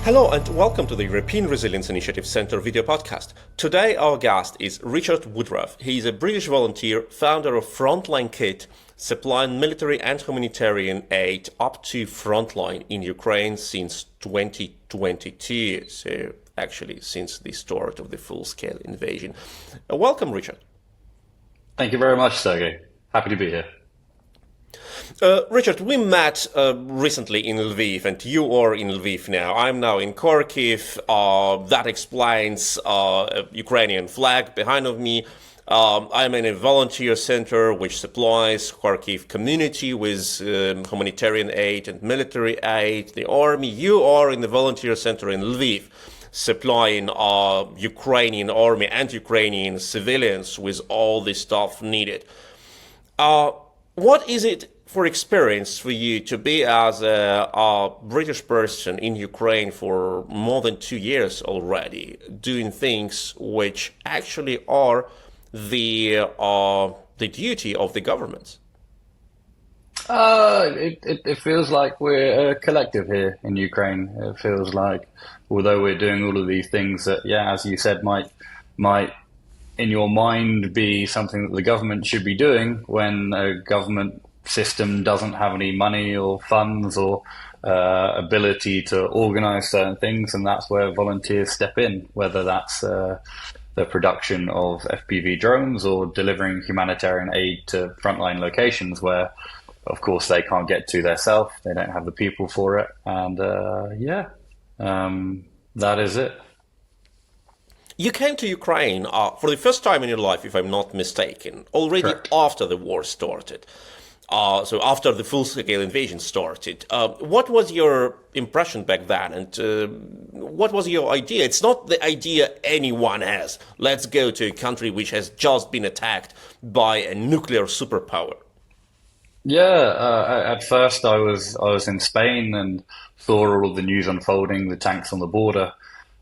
Hello and welcome to the European Resilience Initiative Centre video podcast. Today our guest is Richard Woodruff. He is a British volunteer, founder of Frontline Kit, supplying military and humanitarian aid up to frontline in Ukraine since 2022, so actually since the start of the full-scale invasion. Welcome, Richard. Thank you very much, Sergey. Happy to be here. Richard, we met recently in Lviv, and you are in Lviv now. I'm now in Kharkiv. That explains Ukrainian flag behind of me. I'm in a volunteer center which supplies Kharkiv community with humanitarian aid and military aid, the army. You are in the volunteer center in Lviv, supplying Ukrainian army and Ukrainian civilians with all the stuff needed. What is it for experience for you to be as a British person in Ukraine for more than 2 years already, doing things which actually are the duty of the governments? It feels like we're a collective here in Ukraine. It feels like, although we're doing all of these things that, yeah, as you said, might in your mind be something that the government should be doing, when a government system doesn't have any money or funds or ability to organize certain things, and that's where volunteers step in, whether that's the production of FPV drones or delivering humanitarian aid to frontline locations where, of course, they can't get to themselves. They don't have the people for it. And that is it. You came to Ukraine for the first time in your life, if I'm not mistaken, already Correct. after the war started. So after the full-scale invasion started. What was your impression back then, and what was your idea? It's not the idea anyone has. Let's go to a country which has just been attacked by a nuclear superpower. Yeah, at first I was in Spain and saw all of the news unfolding, the tanks on the border,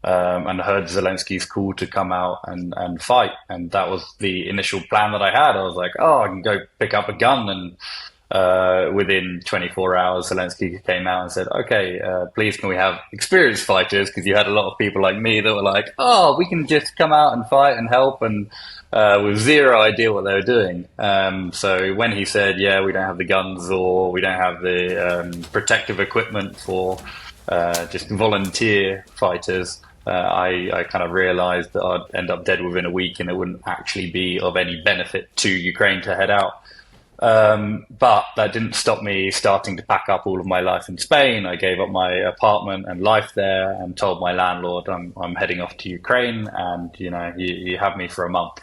and heard Zelensky's call to come out and fight. And that was the initial plan that I had. I was like, oh, I can go pick up a gun. And within 24 hours, Zelensky came out and said, okay, please can we have experienced fighters? Because you had a lot of people like me that were like, oh, we can just come out and fight and help, and with zero idea what they were doing. So when he said, yeah, we don't have the guns or we don't have the protective equipment for just volunteer fighters, I kind of realized that I'd end up dead within a week and it wouldn't actually be of any benefit to Ukraine to head out. But that didn't stop me starting to pack up all of my life in Spain. I gave up my apartment and life there and told my landlord I'm heading off to Ukraine, and you have me for a month.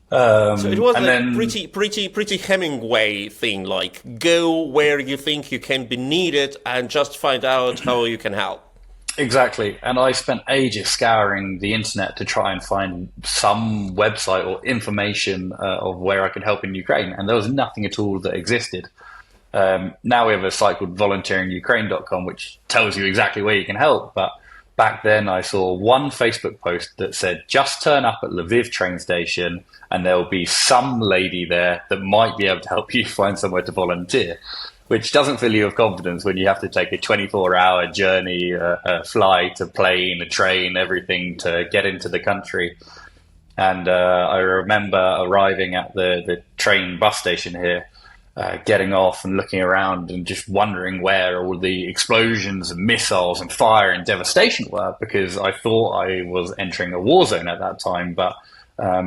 So it was then, pretty Hemingway thing, like go where you think you can be needed and just find out how you can help. Exactly. And I spent ages scouring the internet to try and find some website or information of where I could help in Ukraine. And there was nothing at all that existed. Now we have a site called volunteeringukraine.com, which tells you exactly where you can help. But back then I saw one Facebook post that said, just turn up at Lviv train station and there'll be some lady there that might be able to help you find somewhere to volunteer. Which doesn't fill you with confidence when you have to take a 24-hour journey, a flight, a plane, a train, everything to get into the country. And I remember arriving at the train bus station here, getting off and looking around and just wondering where all the explosions and missiles and fire and devastation were, because I thought I was entering a war zone at that time. But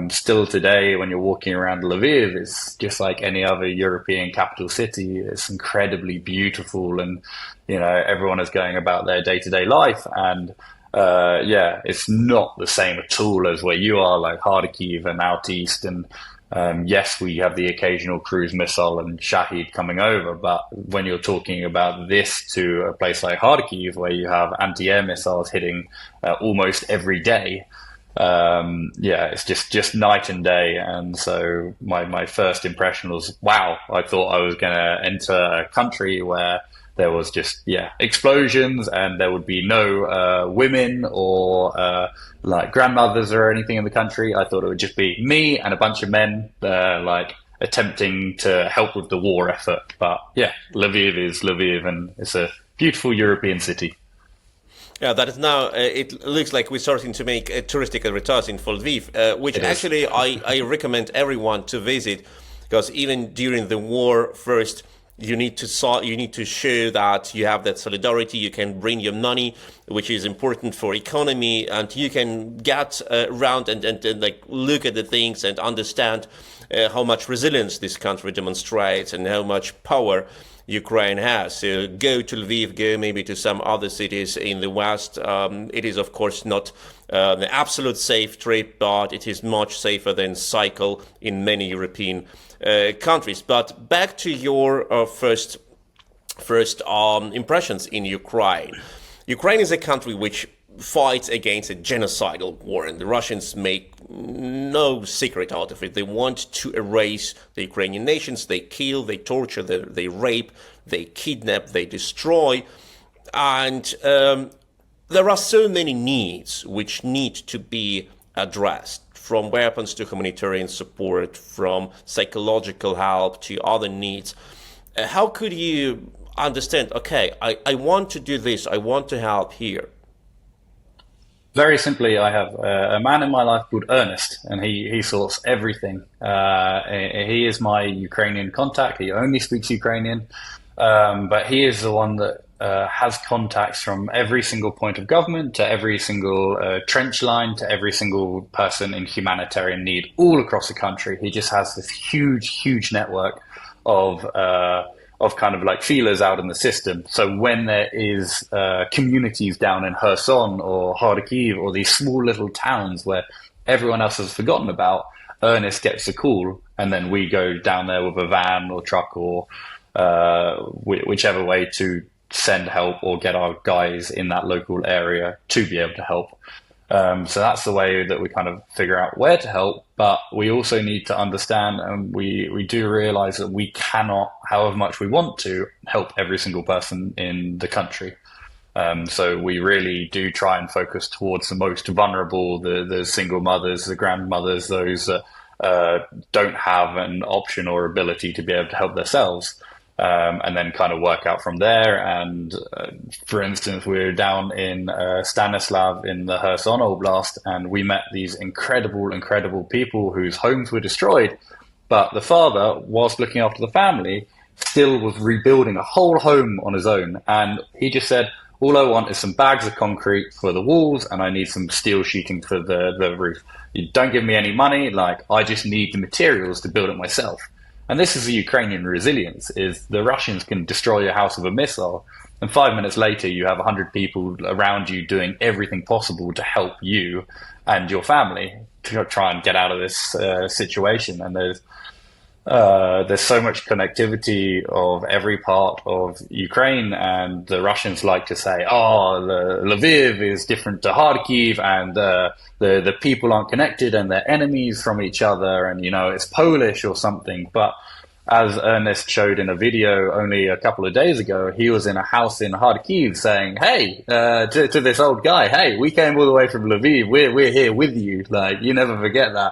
still today, when you're walking around Lviv, it's just like any other European capital city. It's incredibly beautiful, and everyone is going about their day-to-day life. And it's not the same at all as where you are, like Kharkiv and out east. And yes, we have the occasional cruise missile and Shahid coming over, but when you're talking about this to a place like Kharkiv, where you have anti-air missiles hitting almost every day. It's just night and day. And so my first impression was, wow, I thought I was going to enter a country where there was just, explosions and there would be no women or like grandmothers or anything in the country. I thought it would just be me and a bunch of men like attempting to help with the war effort. But yeah, Lviv is Lviv, and it's a beautiful European city. Yeah, that is now, it looks like we're starting to make touristic returns in Lviv, which It is. actually I recommend everyone to visit, because even during the war, first, you need to show that you have that solidarity, you can bring your money, which is important for economy, and you can get around and like look at the things and understand how much resilience this country demonstrates and how much power Ukraine has. So go to Lviv, go maybe to some other cities in the west. It is, of course, not the absolute safe trip, but it is much safer than cycle in many European countries. But back to your first impressions in Ukraine. Ukraine is a country which fights against a genocidal war, and the Russians make no secret out of it. They want to erase the Ukrainian nations. They kill, they torture, they rape, they kidnap, they destroy. And there are so many needs which need to be addressed, from weapons to humanitarian support, from psychological help to other needs. How could you understand, okay, I want to do this, I want to help here? Very simply, I have a man in my life called Ernest, and he sorts everything. He is my Ukrainian contact. He only speaks Ukrainian, but he is the one that has contacts from every single point of government to every single trench line to every single person in humanitarian need all across the country. He just has this huge network of kind of like feelers out in the system. So when there is communities down in Kherson or Kharkiv or these small little towns where everyone else has forgotten about, Ernest gets a call, and then we go down there with a van or truck or whichever way to send help or get our guys in that local area to be able to help. So that's the way that we kind of figure out where to help. But we also need to understand, and we do realize that we cannot, however much we want to, help every single person in the country. So we really do try and focus towards the most vulnerable, the single mothers, the grandmothers, those that don't have an option or ability to be able to help themselves. And then kind of work out from there. And for instance, we were down in Stanislav in the Kherson Oblast, and we met these incredible people whose homes were destroyed. But the father, whilst looking after the family, still was rebuilding a whole home on his own. And he just said, all I want is some bags of concrete for the walls, and I need some steel sheeting for the roof. You don't give me any money, like I just need the materials to build it myself. And this is the Ukrainian resilience, is the Russians can destroy your house with a missile, and 5 minutes later you have 100 people around you doing everything possible to help you and your family to try and get out of this situation. And there's so much connectivity of every part of Ukraine, and the Russians like to say, "Oh, Lviv is different to Kharkiv, and the people aren't connected, and they're enemies from each other, and it's Polish or something." But as Ernest showed in a video only a couple of days ago, he was in a house in Kharkiv saying, "Hey," to this old guy, "Hey, we came all the way from Lviv. We're here with you. Like, you never forget that."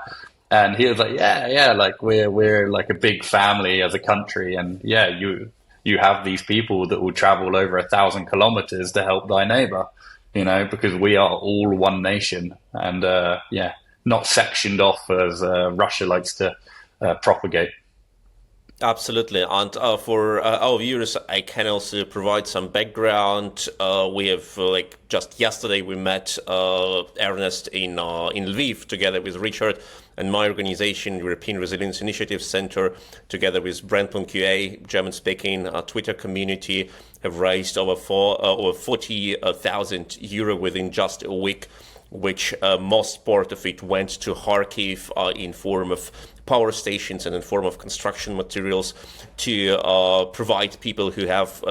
And he was like, yeah, like we're like a big family as a country, and yeah, you have these people that will travel over 1,000 kilometers to help thy neighbor, because we are all one nation, and not sectioned off as Russia likes to propagate. Absolutely, and for our viewers, I can also provide some background. We have just yesterday we met Ernest in Lviv together with Richard and my organization, European Resilience Initiative Center, together with Brandon QA, German-speaking Twitter community, have raised over 40,000 euro within just a week, which most part of it went to Kharkiv in form of power stations and in form of construction materials to provide people who have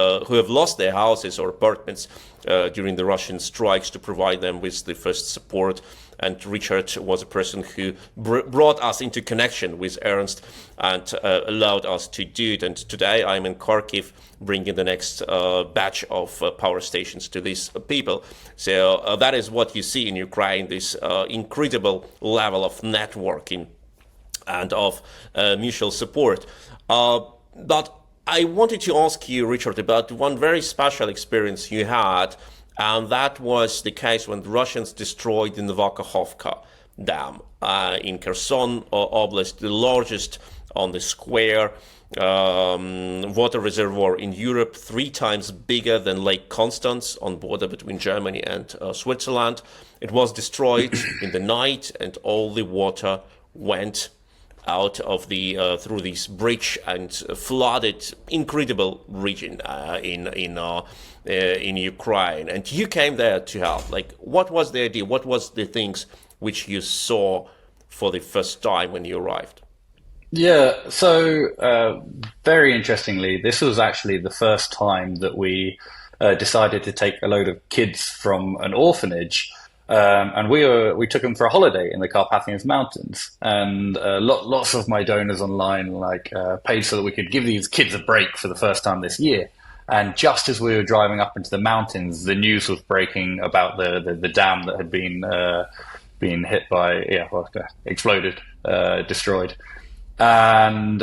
lost their houses or apartments during the Russian strikes, to provide them with the first support. And Richard was a person who brought us into connection with Ernst and allowed us to do it. And today I'm in Kharkiv bringing the next batch of power stations to these people. So that is what you see in Ukraine, this incredible level of networking and of mutual support. But I wanted to ask you, Richard, about one very special experience you had And that was the case when the Russians destroyed the Nova Kakhovka dam in Kherson Oblast, the largest on the square water reservoir in Europe, 3 times bigger than Lake Constance on border between Germany and Switzerland. It was destroyed in the night, and all the water went out of the through this bridge and flooded incredible region in Ukraine. And you came there to help. Like, what was the idea? What was the things which you saw for the first time when you arrived? Yeah, so very interestingly, this was actually the first time that we decided to take a load of kids from an orphanage, and we took them for a holiday in the Carpathian Mountains. And lots of my donors online paid so that we could give these kids a break for the first time this year. And just as we were driving up into the mountains, the news was breaking about the dam that had been hit by exploded, destroyed. And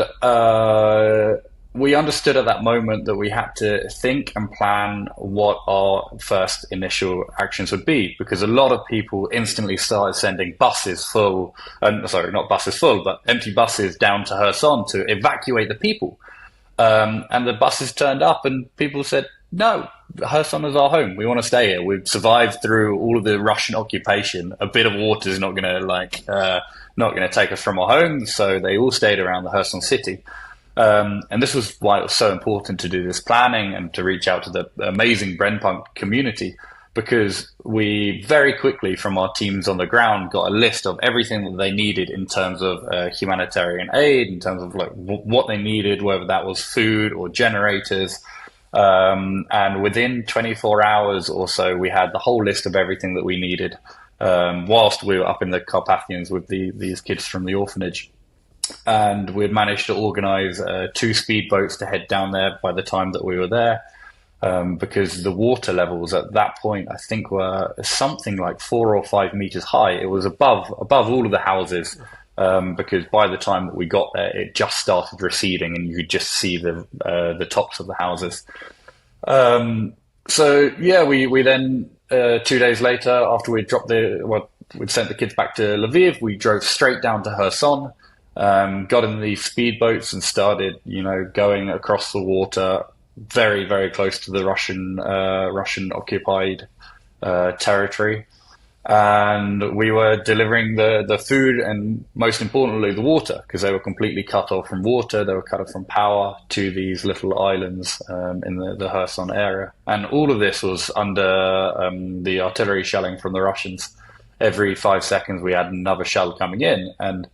we understood at that moment that we had to think and plan what our first initial actions would be, because a lot of people instantly started sending buses full, sorry, not buses full, but empty buses down to Kherson to evacuate the people. And the buses turned up and people said, no, Kherson is our home. We want to stay here. We've survived through all of the Russian occupation. A bit of water is not going to take us from our homes. So they all stayed around the Kherson city. And this was why it was so important to do this planning and to reach out to the amazing Brennpunkt community, because we very quickly from our teams on the ground got a list of everything that they needed in terms of humanitarian aid, in terms of what they needed, whether that was food or generators. And within 24 hours or so, we had the whole list of everything that we needed, whilst we were up in the Carpathians with these kids from the orphanage. And we'd managed to organize 2 speedboats to head down there by the time that we were there, because the water levels at that point, I think, were something like 4 or 5 meters high. It was above all of the houses. Because by the time that we got there, it just started receding, and you could just see the tops of the houses. So yeah, we then 2 days later, after we'd sent the kids back to Lviv, we drove straight down to Kherson, got in these speedboats and started, going across the water, very, very close to the Russian occupied territory. And we were delivering the food and, most importantly, the water, because they were completely cut off from water. They were cut off from power to these little islands in the Kherson area. And all of this was under the artillery shelling from the Russians. Every 5 seconds, we had another shell coming in. And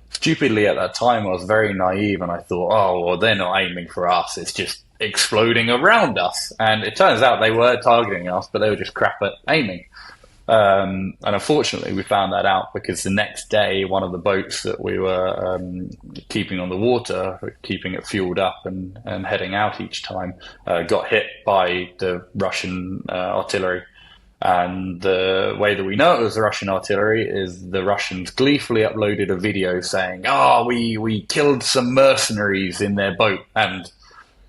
stupidly at that time, I was very naive, and I thought, oh, well, they're not aiming for us. It's just exploding around us. And it turns out they were targeting us, but they were just crap at aiming. And unfortunately, we found that out because the next day, one of the boats that we were keeping on the water, keeping it fueled up and heading out each time, got hit by the Russian artillery. And the way that we know it was the Russian artillery is the Russians gleefully uploaded a video saying, "Oh, we killed some mercenaries in their boat," and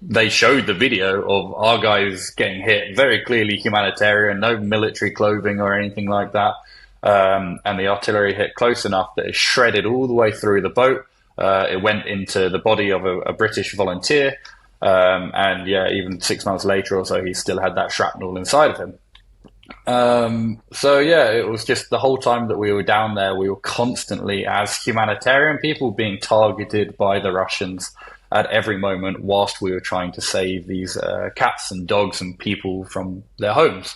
they showed the video of our guys getting hit, very clearly humanitarian, no military clothing or anything like that. And the artillery hit close enough that it shredded all the way through the boat. It went into the body of a British volunteer. And yeah, even 6 months later or so, he still had that shrapnel inside of him. So yeah, it was just the whole time that we were down there, we were constantly, as humanitarian people, being targeted by the Russians at every moment whilst we were trying to save these cats and dogs and people from their homes.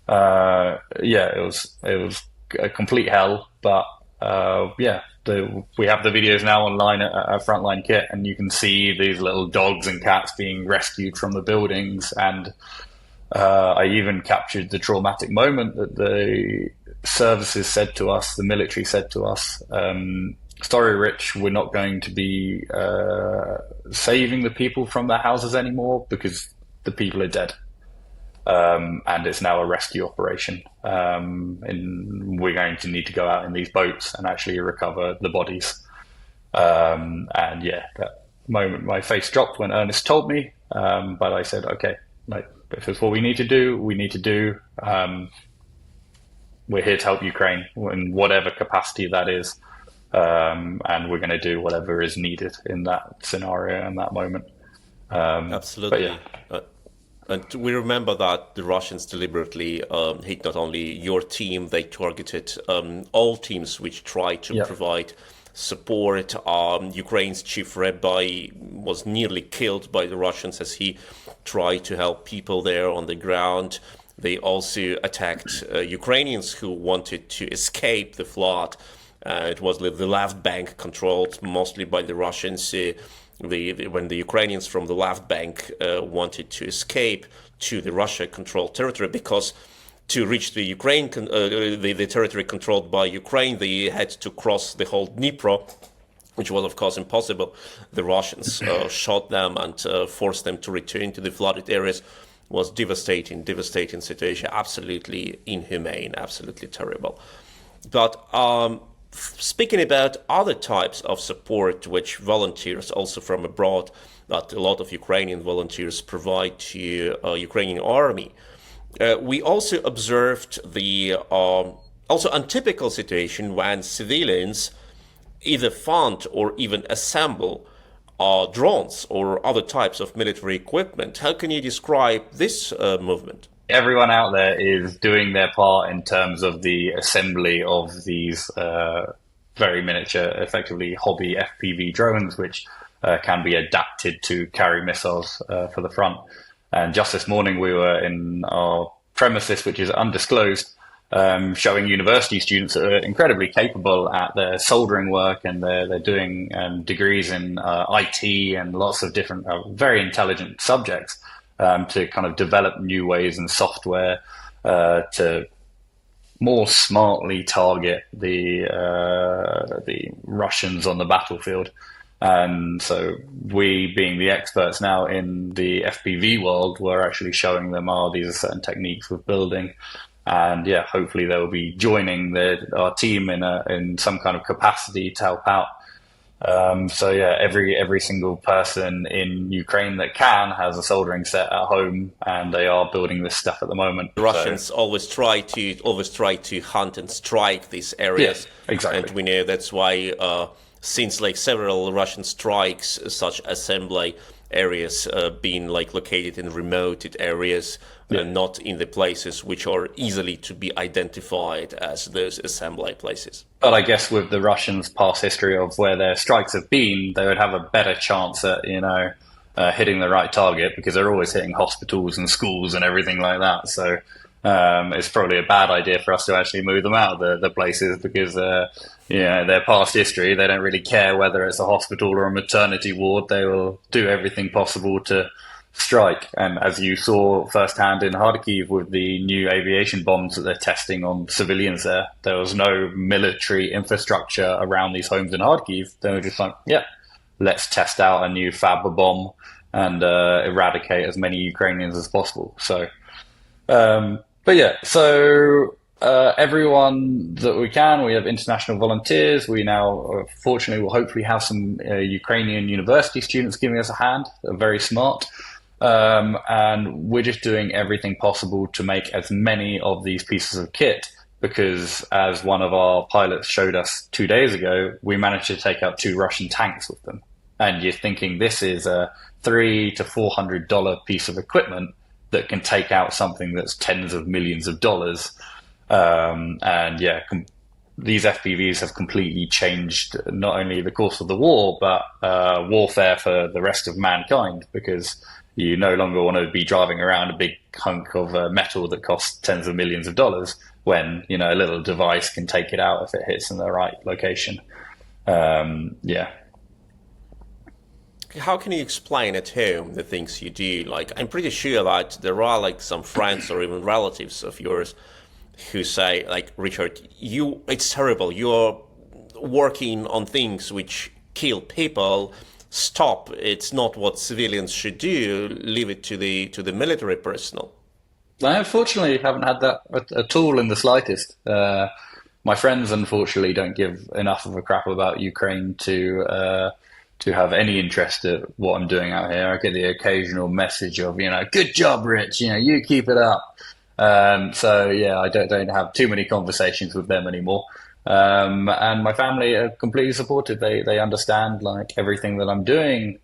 It was a complete hell, but yeah, we have the videos now online at Frontline Kit, and you can see these little dogs and cats being rescued from the buildings. And I even captured the traumatic moment that the services said to us, the military said to us, sorry, Rich, we're not going to be saving the people from their houses anymore because the people are dead. And it's now a rescue operation. And we're going to need to go out in these boats and actually recover the bodies. And yeah, that moment my face dropped when Ernest told me. But I said, okay, if it's what we need to do, we need to do. We're here to help Ukraine in whatever capacity that is, and we're going to do whatever is needed in that scenario and that moment. Absolutely. Yeah. And we remember that the Russians deliberately hit not only your team, they targeted all teams which tried to provide support. Ukraine's chief rabbi was nearly killed by the Russians as he tried to help people there on the ground. They also attacked Ukrainians who wanted to escape the flood. It was the left bank controlled mostly by the Russians. When the Ukrainians from the left bank wanted to escape to the Russia-controlled territory, because to reach the the territory controlled by Ukraine, they had to cross the whole Dnipro, which was of course impossible. The Russians shot them and forced them to return to the flooded areas. Was devastating situation, absolutely inhumane, absolutely terrible. But speaking about other types of support which volunteers also from abroad, that a lot of Ukrainian volunteers provide to Ukrainian army, we also observed the also untypical situation when civilians either fund or even assemble drones or other types of military equipment. How can you describe this movement? Everyone out there is doing their part in terms of the assembly of these very miniature, effectively hobby FPV drones, which can be adapted to carry missiles for the front. And just this morning, we were in our premises, which is undisclosed, showing university students that are incredibly capable at their soldering work, and they're doing degrees in IT and lots of different very intelligent subjects to kind of develop new ways and software to more smartly target the Russians on the battlefield. And so we, being the experts now in the FPV world, we're actually showing them, these are certain techniques of building. And yeah, hopefully they will be joining our team in some kind of capacity to help out. So yeah, every single person in Ukraine that can has a soldering set at home, and they are building this stuff at the moment. The Russians always try to hunt and strike these areas. Yeah, exactly. And we know that's why since like several Russian strikes, such assembly areas being like located in remote areas, not in the places which are easily to be identified as those assembly places. But I guess with the Russians' past history of where their strikes have been, they would have a better chance at hitting the right target, because they're always hitting hospitals and schools and everything like that. So it's probably a bad idea for us to actually move them out of the places, because their past history, they don't really care whether it's a hospital or a maternity ward. They will do everything possible to strike. And as you saw firsthand in Kharkiv with the new aviation bombs that they're testing on civilians there was no military infrastructure around these homes in Kharkiv. They were just like, let's test out a new fab bomb and eradicate as many Ukrainians as possible. So everyone that we can, we have international volunteers. We now, fortunately, will hopefully have some Ukrainian university students giving us a hand. They're very smart. And we're just doing everything possible to make as many of these pieces of kit, because as one of our pilots showed us 2 days ago, we managed to take out 2 Russian tanks with them. And you're thinking this is a $300 to $400 piece of equipment that can take out something that's tens of millions of dollars. These FPVs have completely changed not only the course of the war, but warfare for the rest of mankind, because you no longer want to be driving around a big hunk of metal that costs tens of millions of dollars, when a little device can take it out if it hits in the right location. How can you explain at home the things you do? Like, I'm pretty sure that there are like some friends or even relatives of yours who say, like, Richard, it's terrible. You're working on things which kill people. Stop. It's not what civilians should do. Leave it to the military personnel. I unfortunately haven't had that at all in the slightest. My friends, unfortunately, don't give enough of a crap about Ukraine to to have any interest in what I'm doing out here. I get the occasional message of, good job, Rich, you keep it up. So yeah, I don't have too many conversations with them anymore. And my family are completely supportive. They understand like everything that I'm doing.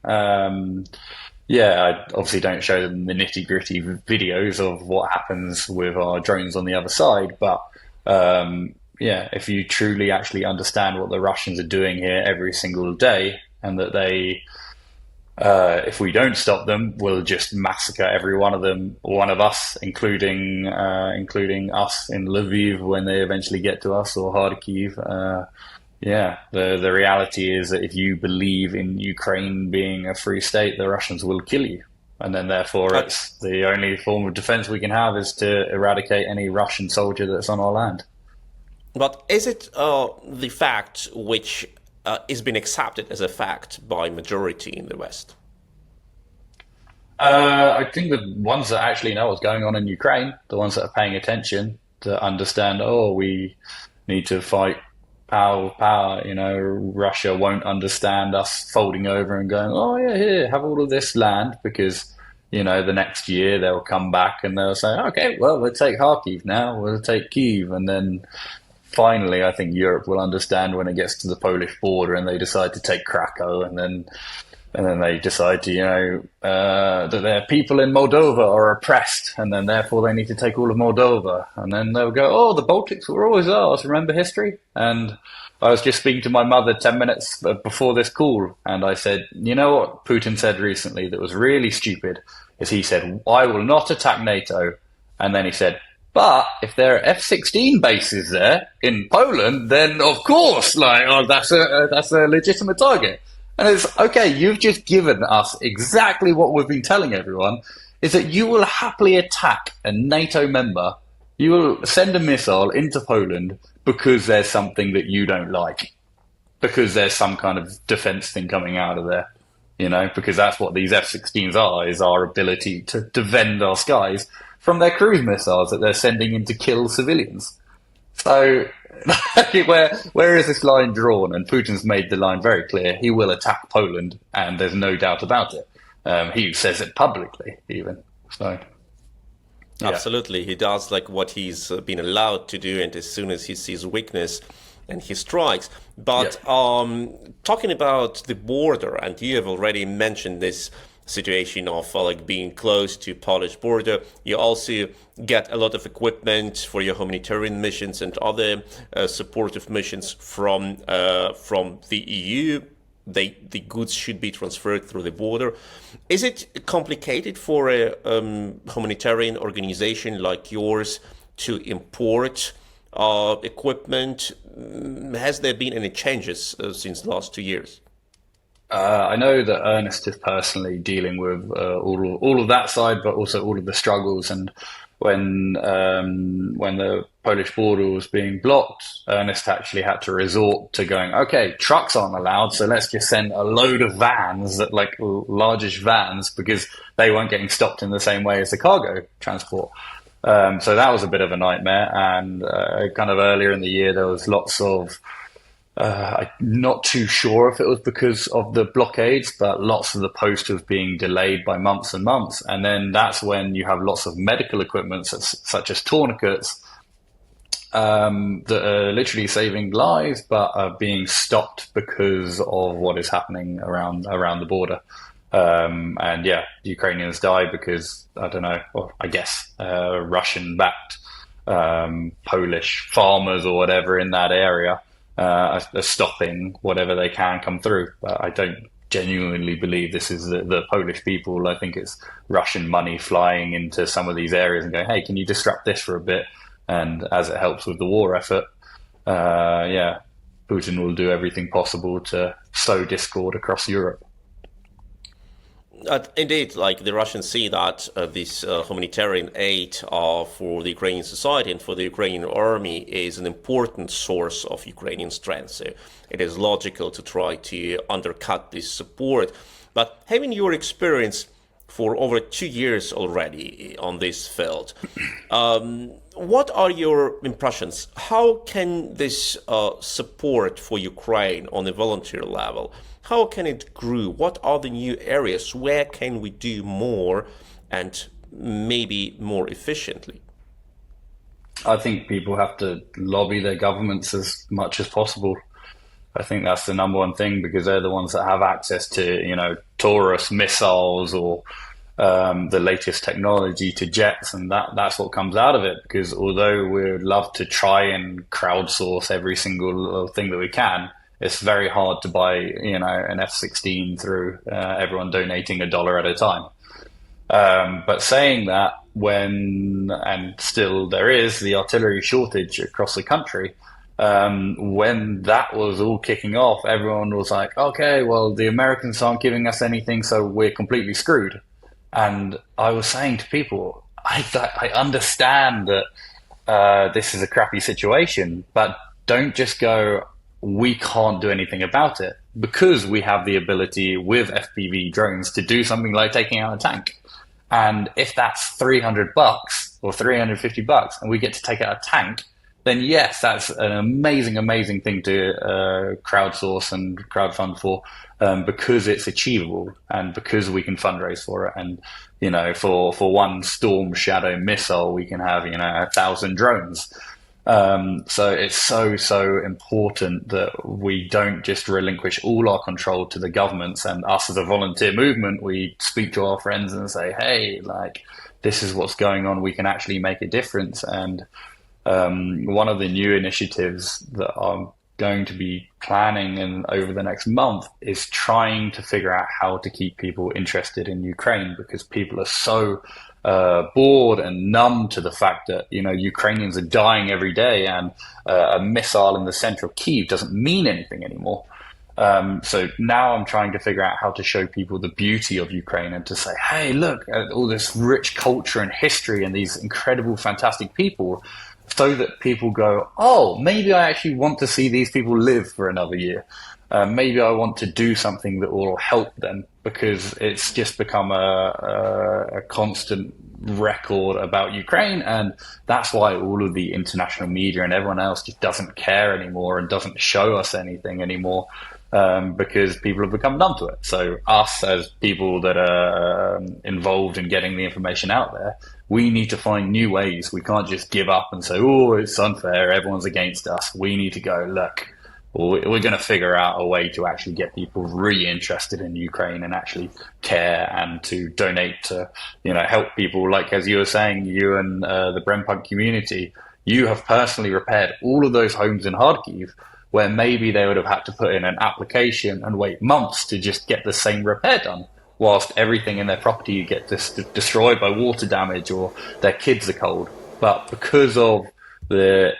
Yeah, I obviously don't show them the nitty-gritty videos of what happens with our drones on the other side, but yeah, if you truly actually understand what the Russians are doing here every single day, and that if we don't stop them, we'll just massacre every one of them, one of us, including us in Lviv when they eventually get to us, or Kharkiv. Yeah, the reality is that if you believe in Ukraine being a free state, the Russians will kill you. And then therefore it's the only form of defense we can have is to eradicate any Russian soldier that's on our land. But is it the fact which is being accepted as a fact by majority in the West? I think the ones that actually know what's going on in Ukraine, the ones that are paying attention, that understand, oh, we need to fight power, Russia won't understand us folding over and going, oh yeah, here, have all of this land, because, the next year they'll come back and they'll say, okay, well, we'll take Kharkiv now, we'll take Kyiv, and then finally, I think Europe will understand when it gets to the Polish border and they decide to take Krakow, and then they decide to, that their people in Moldova are oppressed, and then therefore they need to take all of Moldova. And then they'll go, oh, the Baltics were always ours, remember history? And I was just speaking to my mother 10 minutes before this call, and I said, you know what Putin said recently that was really stupid, is he said, I will not attack NATO. And then he said, but if there are F-16 bases there in Poland, then of course, that's a legitimate target. And it's, okay, you've just given us exactly what we've been telling everyone, is that you will happily attack a NATO member. You will send a missile into Poland because there's something that you don't like, because there's some kind of defense thing coming out of there, because that's what these F-16s are, is our ability to defend our skies from their cruise missiles that they're sending in to kill civilians. So where is this line drawn? And Putin's made the line very clear. He will attack Poland, and there's no doubt about it. He says it publicly, even. So, yeah. Absolutely, he does like what he's been allowed to do, and as soon as he sees weakness, and he strikes. But talking about the border, and you have already mentioned this situation of being close to Polish border. You also get a lot of equipment for your humanitarian missions and other supportive missions from the EU. The goods should be transferred through the border. Is it complicated for a humanitarian organization like yours to import equipment? Has there been any changes since the last 2 years? I know that Ernest is personally dealing with all of that side, but also all of the struggles. And when the Polish border was being blocked, Ernest actually had to resort to going, okay, trucks aren't allowed, so let's just send a load of vans, like largish vans, because they weren't getting stopped in the same way as the cargo transport. So that was a bit of a nightmare. And kind of earlier in the year, there was lots of I'm not too sure if it was because of the blockades, but lots of the post was being delayed by months and months. And then that's when you have lots of medical equipment, such as tourniquets, that are literally saving lives, but are being stopped because of what is happening around the border. And yeah, Ukrainians die because, I don't know, well, I guess Russian-backed Polish farmers or whatever in that area are stopping whatever they can come through. But I don't genuinely believe this is the Polish people. I think it's Russian money flying into some of these areas and going, hey, can you disrupt this for a bit? And as it helps with the war effort, yeah, Putin will do everything possible to sow discord across Europe. Indeed, like the Russians see that this humanitarian aid for the Ukrainian society and for the Ukrainian army is an important source of Ukrainian strength. So it is logical to try to undercut this support. But having your experience for over 2 years already on this field. What are your impressions? How can this support for Ukraine on a volunteer level, how can it grow? What are the new areas? Where can we do more and maybe more efficiently? I think people have to lobby their governments as much as possible. I think that's the number one thing, because they're the ones that have access to, Taurus missiles or the latest technology to jets, and that's what comes out of it. Because although we would love to try and crowdsource every single thing that we can, it's very hard to buy, an F-16 through everyone donating $1 at a time. But saying that, and still there is the artillery shortage across the country, when that was all kicking off, everyone was like, okay, well, the Americans aren't giving us anything, so we're completely screwed. And I was saying to people, I understand that this is a crappy situation, but don't just go, we can't do anything about it, because we have the ability with FPV drones to do something like taking out a tank. And if that's $300 or $350 and we get to take out a tank, then yes, that's an amazing thing to crowdsource and crowdfund for, because it's achievable and because we can fundraise for it. And, for one Storm Shadow missile, we can have, 1,000 drones. So it's so important that we don't just relinquish all our control to the governments. And us as a volunteer movement, we speak to our friends and say, hey, this is what's going on. We can actually make a difference. And one of the new initiatives that I'm going to be planning over the next month is trying to figure out how to keep people interested in Ukraine, because people are so bored and numb to the fact that Ukrainians are dying every day, and a missile in the center of Kyiv doesn't mean anything anymore. So now I'm trying to figure out how to show people the beauty of Ukraine and to say, hey, look at all this rich culture and history and these incredible, fantastic people, so that people go, oh, maybe I actually want to see these people live for another year. Maybe I want to do something that will help them, because it's just become a constant record about Ukraine. And that's why all of the international media and everyone else just doesn't care anymore and doesn't show us anything anymore, because people have become numb to it. So us as people that are involved in getting the information out there, we need to find new ways. We can't just give up and say, oh, it's unfair, everyone's against us. We need to go, look, we're going to figure out a way to actually get people really interested in Ukraine and actually care, and to donate to, help people. Like, as you were saying, you and the Brempunk community, you have personally repaired all of those homes in Kharkiv, where maybe they would have had to put in an application and wait months to just get the same repair done, whilst everything in their property gets destroyed by water damage or their kids are cold. But because of the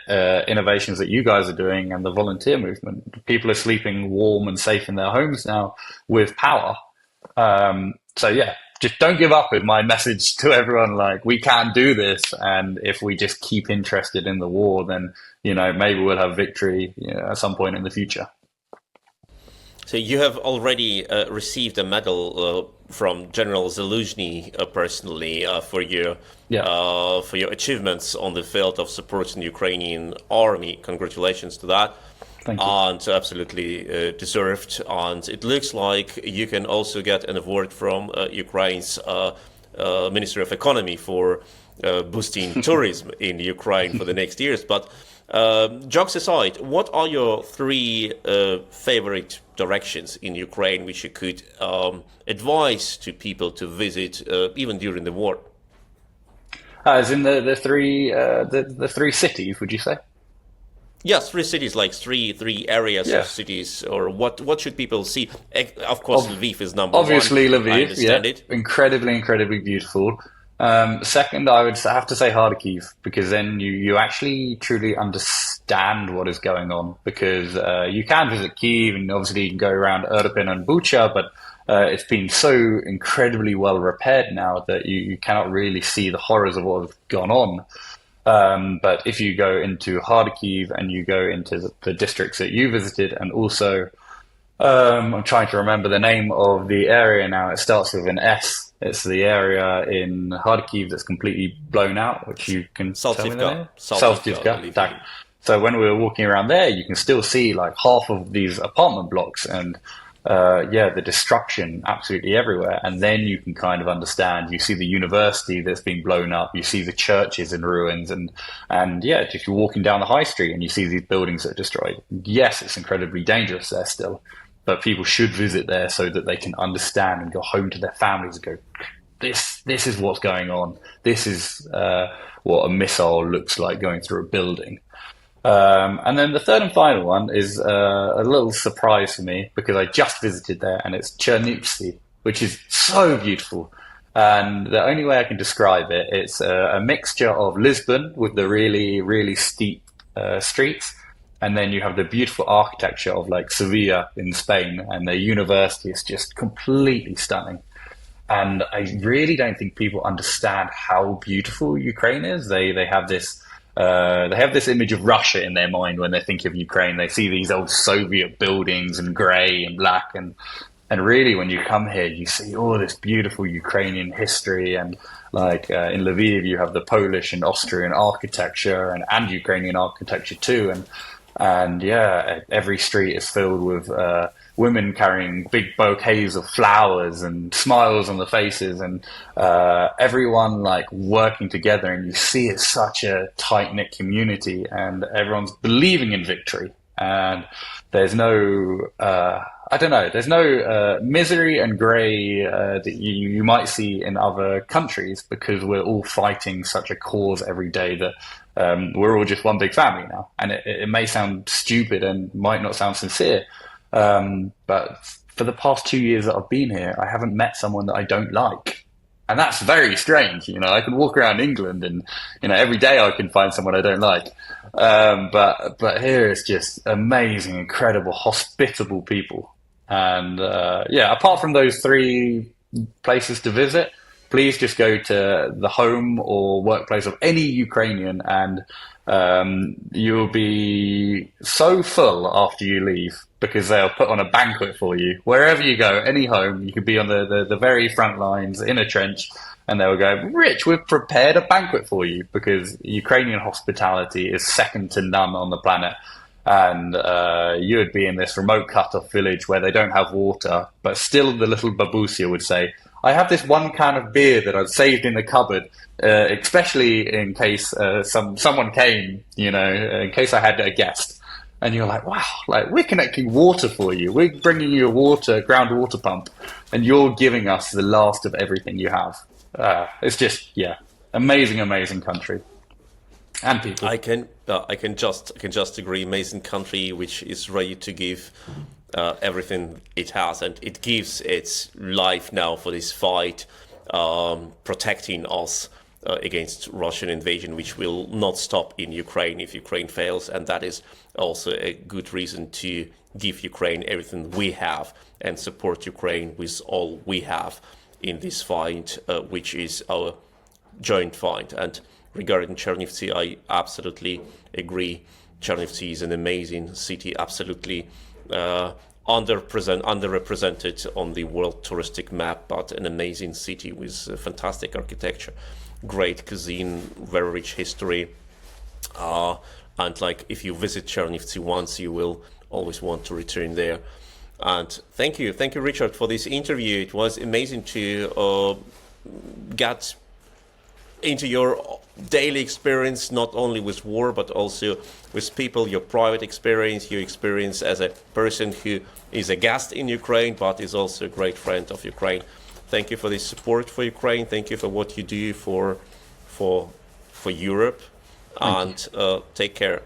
innovations that you guys are doing and the volunteer movement, people are sleeping warm and safe in their homes now with power. So yeah, just don't give up, with my message to everyone. We can do this, and if we just keep interested in the war, then maybe we'll have victory at some point in the future. So you have already received a medal from General Zaluzhny personally for your achievements on the field of supporting the Ukrainian army. Congratulations to that. Thank you. And absolutely deserved. And it looks like you can also get an award from Ukraine's Ministry of Economy for boosting tourism in Ukraine for the next years. But jokes aside, what are your three favorite directions in Ukraine which you could advise to people to visit even during the war? As in the three cities, would you say? Yes, three cities, like three areas of cities, or what should people see? Of course, Lviv is number obviously one. Lviv, I understand it. Incredibly beautiful. Second, I would have to say Kharkiv, because then you actually truly understand what is going on, because you can visit Kyiv and obviously you can go around Irpin and Bucha, but it's been so incredibly well repaired now that you cannot really see the horrors of what has gone on. But if you go into Kharkiv and you go into the districts that you visited, and also I'm trying to remember the name of the area now. It starts with an S. It's the area in Kharkiv that's completely blown out, which you can tell me the name? Saltivka, I believe. Tak. So when we were walking around there, you can still see like half of these apartment blocks and yeah, the destruction absolutely everywhere. And then you can kind of understand. You see the university that's been blown up. You see the churches in ruins, and yeah, if you're walking down the high street and you see these buildings that are destroyed, yes, it's incredibly dangerous there still. But people should visit there so that they can understand and go home to their families and go, this is what's going on. This is what a missile looks like going through a building. And then the third and final one is a little surprise for me because I just visited there, and it's Chernivtsi, which is so beautiful. And the only way I can describe it, it's a mixture of Lisbon with the really, really steep streets. And then you have the beautiful architecture of like Sevilla in Spain, and the university is just completely stunning. And I really don't think people understand how beautiful Ukraine is. They have this image of Russia in their mind when they think of Ukraine. They see these old Soviet buildings and grey and black, and really when you come here, you see all this beautiful Ukrainian history, and like in Lviv, you have the Polish and Austrian architecture and Ukrainian architecture too, and yeah, every street is filled with women carrying big bouquets of flowers and smiles on the faces, and everyone like working together. And you see it's such a tight-knit community, and everyone's believing in victory. And there's no, I don't know, there's no misery and grey that you might see in other countries, because we're all fighting such a cause every day that we're all just one big family now. And it may sound stupid and might not sound sincere, but for the past 2 years that I've been here, I haven't met someone that I don't like. And that's very strange. You know, I can walk around England and, you know, every day I can find someone I don't like. But here it's just amazing, incredible, hospitable people. And, yeah, apart from those 3 places to visit, please just go to the home or workplace of any Ukrainian, and you'll be so full after you leave, because they'll put on a banquet for you. Wherever you go, any home, you could be on the very front lines in a trench, and they'll go, Rich, we've prepared a banquet for you, because Ukrainian hospitality is second to none on the planet. And you would be in this remote cut-off village where they don't have water, but still the little babusia would say, I have this one can of beer that I've saved in the cupboard, especially in case someone came, you know, in case I had a guest. And you're like, wow, like we're connecting water for you. We're bringing you a ground water pump, and you're giving us the last of everything you have. It's just, yeah, amazing, amazing country and people. I can just agree. Amazing country, which is ready to give everything it has, and it gives its life now for this fight, protecting us against Russian invasion, which will not stop in Ukraine if Ukraine fails. And that is also a good reason to give Ukraine everything we have and support Ukraine with all we have in this fight, which is our joint fight. And regarding Chernivtsi, I absolutely agree. Chernivtsi is an amazing city, absolutely underrepresented on the world touristic map, but an amazing city with fantastic architecture, great cuisine, very rich history, and like if you visit Chernivtsi once, you will always want to return there. And thank you, Richard, for this interview. It was amazing to get into your daily experience, not only with war, but also with people, your private experience, your experience as a person who is a guest in Ukraine, but is also a great friend of Ukraine. Thank you for this support for Ukraine. Thank you for what you do for Europe, and take care.